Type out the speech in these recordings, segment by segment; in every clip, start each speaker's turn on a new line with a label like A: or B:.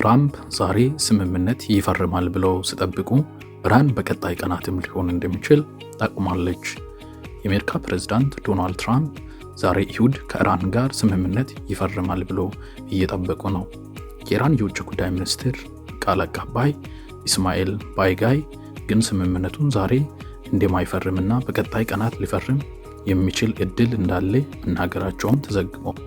A: ትራምፕ ዛሬ ስምምነት ይፈርማል ብለው ሲጠብቁ ኢራን በቀጣይ ቀናትም ሊሆን እንደሚችል ጠቁማለች። የአሜሪካ ፕሬዝዳንት ዶናልድ ትራምፕ ዛሬ እሁድ ከኢራን ጋር ስምምነት ይፈርማል ብለው እየጠበቁ ነው። የኢራን የውጭ ጉዳይ ሚኒስትር ቃል አቀባይ ኢስማኤል ባይጋይ ግን ስምምነቱን ዛሬ እንደማይፈርምና በቀጣይ ቀናት ሊፈርም የሚችል እድል እንዳለ መናገራቸውም ተዘግቧል።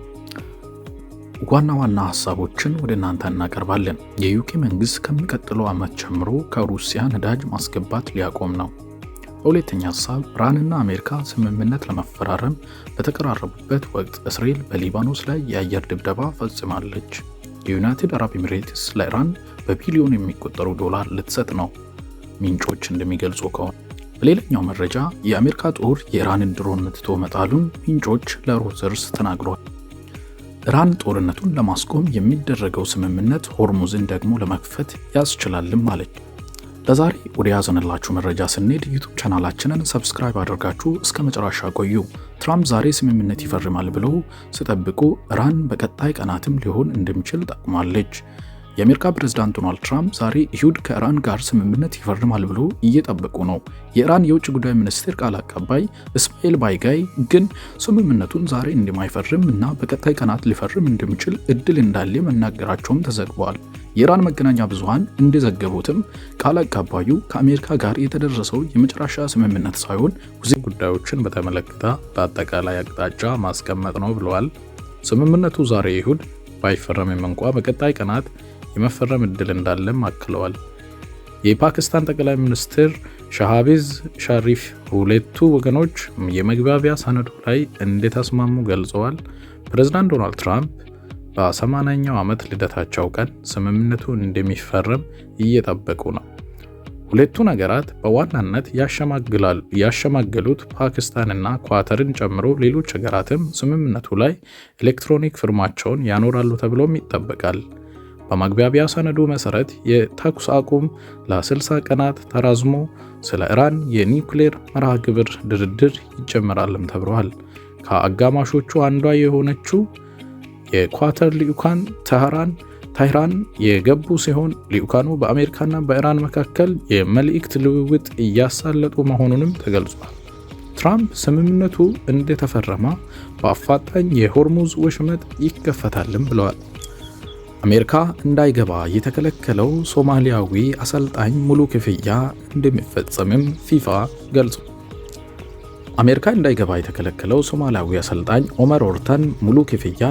A: ዋና ዋና ሐሳቦችን ወደ እናንተ እናቀርባለን። የዩኬ መንግስት ከሚቀጥለው ዓመት ጀምሮ ከሩሲያ ነዳጅ ማስገባት ሊያቆም ነው። በሁለተኛ ሐሳብ ኢራንና አሜሪካ ስምምነት ለመፈራረም በተቀራረቡበት ወቅት እስራኤል በሊባኖስ ላይ የአየር ድብደባ ፈጽማለች። የዩናይትድ አረብ ኤሚሬትስ ለኢራን በቢሊዮን የሚቆጠሩ ዶላር ልትሰጥ ነው፣ ምንጮች እንደሚገልጹ ከሆነ። በሌላኛው መረጃ የአሜሪካ ጦር የኢራንን ድሮን መትቶ መጣሉን ምንጮች ለሮይተርስ ተናግረዋል። ኢራን ጦርነቱን ለማስቆም የሚደረገው ስምምነት ሆርሙዝን ደግሞ ለመክፈት ያስችላልም አለች። ለዛሬ ወደ ያዘንላችሁ መረጃ ስንሄድ ዩቲዩብ ቻናላችንን ሰብስክራይብ አድርጋችሁ እስከ መጨረሻ ቆዩ። ትራምፕ ዛሬ ስምምነት ይፈርማል ብለው ሲጠብቁ ኢራን በቀጣይ ቀናትም ሊሆን እንደሚችል ጠቁማለች። የአሜሪካ ፕሬዝዳንት ዶናልድ ትራምፕ ዛሬ እሁድ ከኢራን ጋር ስምምነት ይፈርማል ብሎ እየጠበቁ ነው። የኢራን የውጭ ጉዳይ ሚኒስቴር ቃል አቀባይ እስማኤል ባይጋይ ግን ስምምነቱን ዛሬ እንደማይፈርም እና በቀጣይ ቀናት ሊፈርም እንደሚችል እድል እንዳለ መናገራቸውም ተዘግቧል። የኢራን መገናኛ ብዙሃን እንደዘገቡትም ቃል አቀባዩ ከአሜሪካ ጋር የተደረሰው የመጨረሻ ስምምነት ሳይሆን ውዝግብ ጉዳዮችን በተመለከተ በአጠቃላይ አቅጣጫ ማስቀመጥ ነው ብለዋል። ስምምነቱ ዛሬ እሁድ ባይፈረምም እንኳ በቀጣይ ቀናት የመፈረም እድል እንዳለም አክለዋል። የፓኪስታን ጠቅላይ ሚኒስትር ሻህባዝ ሸሪፍ ሁለቱ ወገኖች የመግባቢያ ሰነዱ ላይ እንደተስማሙ ገልጸዋል። ፕሬዝዳንት ዶናልድ ትራምፕ በ80ኛው ዓመት ልደታቸው ቀን ስምምነቱ እንደሚፈረም እየጠበቁ ነው። ሁለቱ ነገራት በዋናነት ያሸማገሉት ፓኪስታንና ኳተርን ጨምሮ ሌሎች ሀገራትም ስምምነቱ ላይ ኤሌክትሮኒክ ፊርማቸውን ያኖራሉ ተብሎም ይጠበቃል። በመግባቢያ ሰነዱ መሰረት የተኩስ አቁም ለ60 ቀናት ተራዝሞ ስለ ኢራን የኒውክሌር መርሃ ግብር ድርድር ይጀምራልም ተብሏል። ከአጋማሾቹ አንዷ የሆነችው የኳተር ልዑካን ታህራን የገቡ ሲሆን ልዑካኑ በአሜሪካና በኢራን መካከል የመልእክት ልውውጥ እያሳለጡ መሆኑንም ተገልጿል። ትራምፕ ስምምነቱ እንደተፈረመ በአፋጣኝ የሆርሙዝ ወሽመጥ ይከፈታልም ብለዋል። አሜሪካ እንዳይገባ የተከለከለው ሶማሊያዊ አሰልጣኝ ሙሉ ክፍያ እንደሚፈጸምም ፊፋ ገልጿል። አሜሪካ እንዳይገባ የተከለከለው ሶማሊያዊ አሰልጣኝ ኦመር ኦርታን ሙሉ ክፍያ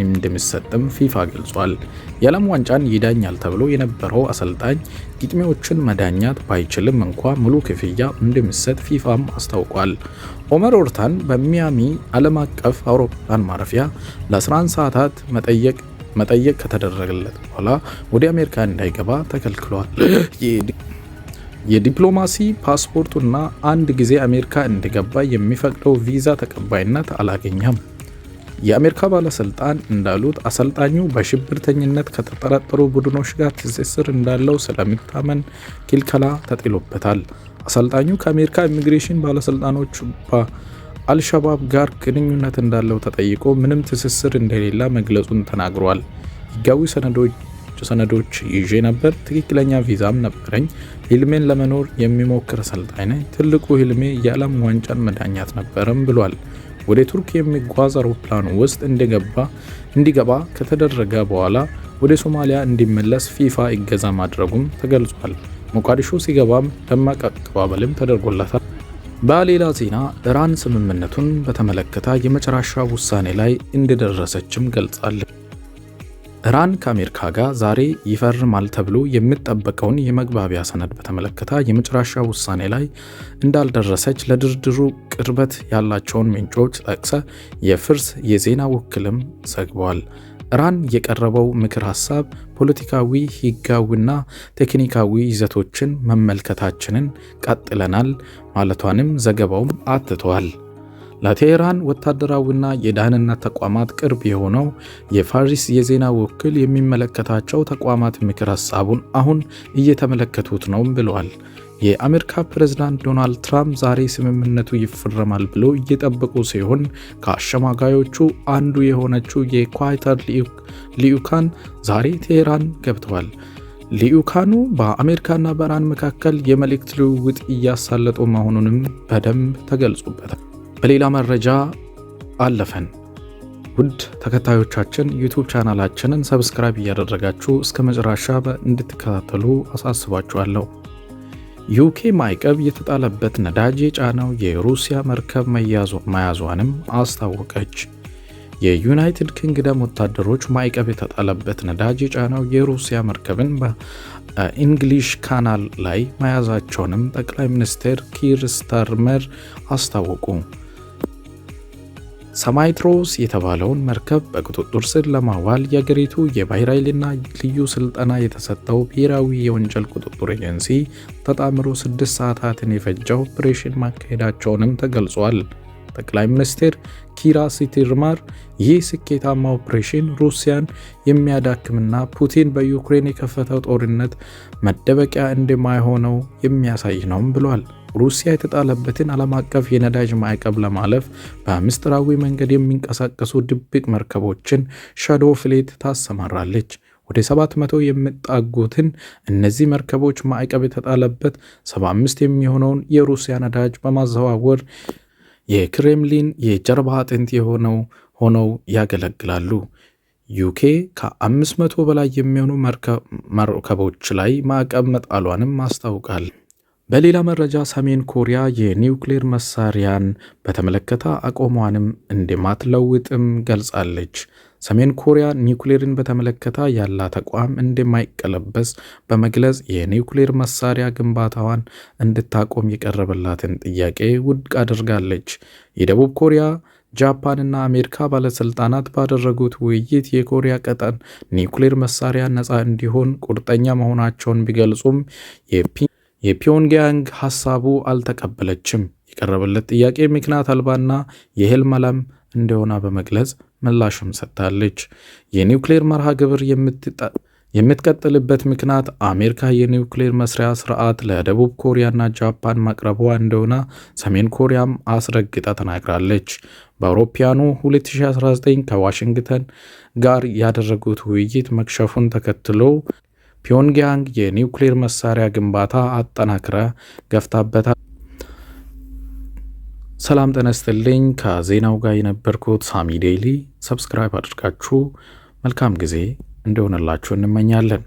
A: እንደሚሰጥም ፊፋ ገልጿል። የዓለም ዋንጫን ይዳኛል ተብሎ የነበረው አሰልጣኝ ግጥሚያዎችን መዳኛት ባይችልም እንኳ ሙሉ ክፍያ እንደሚሰጥ ፊፋም አስታውቋል። ኦመር ኦርታን በሚያሚ ዓለም አቀፍ አውሮፕላን ማረፊያ ለ11 ሰዓታት መጠየቅ ከተደረገለት በኋላ ወደ አሜሪካ እንዳይገባ ተከልክሏል። የዲፕሎማሲ ፓስፖርቱና አንድ ጊዜ አሜሪካ እንዲገባ የሚፈቅደው ቪዛ ተቀባይነት አላገኘም። የአሜሪካ ባለስልጣን እንዳሉት አሰልጣኙ በሽብርተኝነት ከተጠረጠሩ ቡድኖች ጋር ትስስር እንዳለው ስለሚታመን ክልከላ ተጥሎበታል። አሰልጣኙ ከአሜሪካ ኢሚግሬሽን ባለስልጣኖች አልሸባብ ጋር ግንኙነት እንዳለው ተጠይቆ ምንም ትስስር እንደሌለ መግለጹን ተናግሯል። ሕጋዊ ሰነዶች ይዤ ነበር፣ ትክክለኛ ቪዛም ነበረኝ። ህልሜን ለመኖር የሚሞክር አሰልጣኝ ነኝ። ትልቁ ህልሜ የዓለም ዋንጫን መዳኛት ነበርም ብሏል። ወደ ቱርክ የሚጓዝ አውሮፕላን ውስጥ እንዲገባ ከተደረገ በኋላ ወደ ሶማሊያ እንዲመለስ ፊፋ እገዛ ማድረጉም ተገልጿል። ሞቃዲሾ ሲገባም ደማቅ አቀባበልም ተደርጎለታል። በሌላ ዜና ኢራን ስምምነቱን በተመለከተ የመጨረሻ ውሳኔ ላይ እንደደረሰችም ገልጻለች። ኢራን ከአሜሪካ ጋር ዛሬ ይፈርማል ተብሎ የሚጠበቀውን የመግባቢያ ሰነድ በተመለከተ የመጨረሻ ውሳኔ ላይ እንዳልደረሰች ለድርድሩ ቅርበት ያላቸውን ምንጮች ጠቅሰ የፍርስ የዜና ወኪልም ዘግቧል። ኢራን የቀረበው ምክር ሐሳብ ፖለቲካዊ፣ ሕጋዊና ቴክኒካዊ ይዘቶችን መመልከታችንን ቀጥለናል ማለቷንም ዘገባውም አትቷል። ለቴህራን ወታደራዊና የደህንነት ተቋማት ቅርብ የሆነው የፋሪስ የዜና ወኪል የሚመለከታቸው ተቋማት ምክር ሐሳቡን አሁን እየተመለከቱት ነው ብለዋል። የአሜሪካ ፕሬዝዳንት ዶናልድ ትራምፕ ዛሬ ስምምነቱ ይፈረማል ብለው እየጠበቁ ሲሆን ከአሸማጋዮቹ አንዱ የሆነችው የኳታር ልዑካን ዛሬ ቴሄራን ገብተዋል። ልዑካኑ በአሜሪካና በኢራን መካከል የመልእክት ልውውጥ እያሳለጡ መሆኑንም በደንብ ተገልጾበታል። በሌላ መረጃ አለፈን። ውድ ተከታዮቻችን ዩቱብ ቻናላችንን ሰብስክራይብ እያደረጋችሁ እስከ መጨረሻ እንድትከታተሉ አሳስባችኋለሁ። ዩኬ ማዕቀብ የተጣለበት ነዳጅ የጫነው የሩሲያ መርከብ መያዟንም አስታወቀች። የዩናይትድ ኪንግደም ወታደሮች ማዕቀብ የተጣለበት ነዳጅ የጫነው የሩሲያ መርከብን በኢንግሊሽ ካናል ላይ መያዛቸውንም ጠቅላይ ሚኒስትር ኪር ስታርመር አስታወቁ። ሰማይትሮስ የተባለውን መርከብ በቁጥጥር ስር ለማዋል የአገሪቱ የባህር ኃይልና ልዩ ስልጠና የተሰጠው ብሔራዊ የወንጀል ቁጥጥር ኤጀንሲ ተጣምሮ 6 ሰዓታትን የፈጀ ኦፕሬሽን ማካሄዳቸውንም ተገልጿል። ጠቅላይ ሚኒስትር ኪር ስታርመር ይህ ስኬታማ ኦፕሬሽን ሩሲያን የሚያዳክምና ፑቲን በዩክሬን የከፈተው ጦርነት መደበቂያ እንደማይሆነው የሚያሳይ ነው ብሏል። ሩሲያ የተጣለበትን ዓለም አቀፍ የነዳጅ ማዕቀብ ለማለፍ በምስጢራዊ መንገድ የሚንቀሳቀሱ ድብቅ መርከቦችን ሻዶ ፍሌት ታሰማራለች። ወደ 700 የሚጠጉትን እነዚህ መርከቦች ማዕቀብ የተጣለበት 75 የሚሆነውን የሩሲያ ነዳጅ በማዘዋወር የክሬምሊን የጀርባ አጥንት ሆነው ያገለግላሉ። ዩኬ ከ500 በላይ የሚሆኑ መርከቦች ላይ ማዕቀብ መጣሏንም አስታውቃል። በሌላ መረጃ ሰሜን ኮሪያ የኒውክሌር መሳሪያን በተመለከተ አቋሟንም እንደማትለውጥም ገልጻለች። ሰሜን ኮሪያ ኒውክሌርን በተመለከተ ያላት አቋም እንደማይቀለበስ በመግለጽ የኒውክሌር መሳሪያ ግንባታዋን እንድታቆም የቀረበላትን ጥያቄ ውድቅ አድርጋለች። የደቡብ ኮሪያ ጃፓንና አሜሪካ ባለስልጣናት ባደረጉት ውይይት የኮሪያ ቀጠና ኒውክሌር መሳሪያ ነፃ እንዲሆን ቁርጠኛ መሆናቸውን ቢገልጹም የፒዮንግያንግ ሐሳቡ አልተቀበለችም። የቀረበለት ጥያቄ ምክንያት አልባና የህልም ዓለም እንደሆነ በመግለጽ ምላሽም ሰጥታለች። የኒውክሌር መርሃ ግብር የምትቀጥልበት ምክንያት አሜሪካ የኒውክሌር መስሪያ ስርዓት ለደቡብ ኮሪያና ጃፓን ማቅረቧ እንደሆነ ሰሜን ኮሪያም አስረግጣ ተናግራለች። በአውሮፓውያኑ 2019 ከዋሽንግተን ጋር ያደረጉት ውይይት መክሸፉን ተከትሎ ፒዮንግያንግ የኒውክሌር መሳሪያ ግንባታ አጠናክራ ገፍታበታል። ሰላም ጤና ይስጥልኝ። ከዜናው ጋር የነበርኩት ሳሚ ዴይሊ። ሰብስክራይብ አድርጋችሁ መልካም ጊዜ እንደሆነላችሁ እንመኛለን።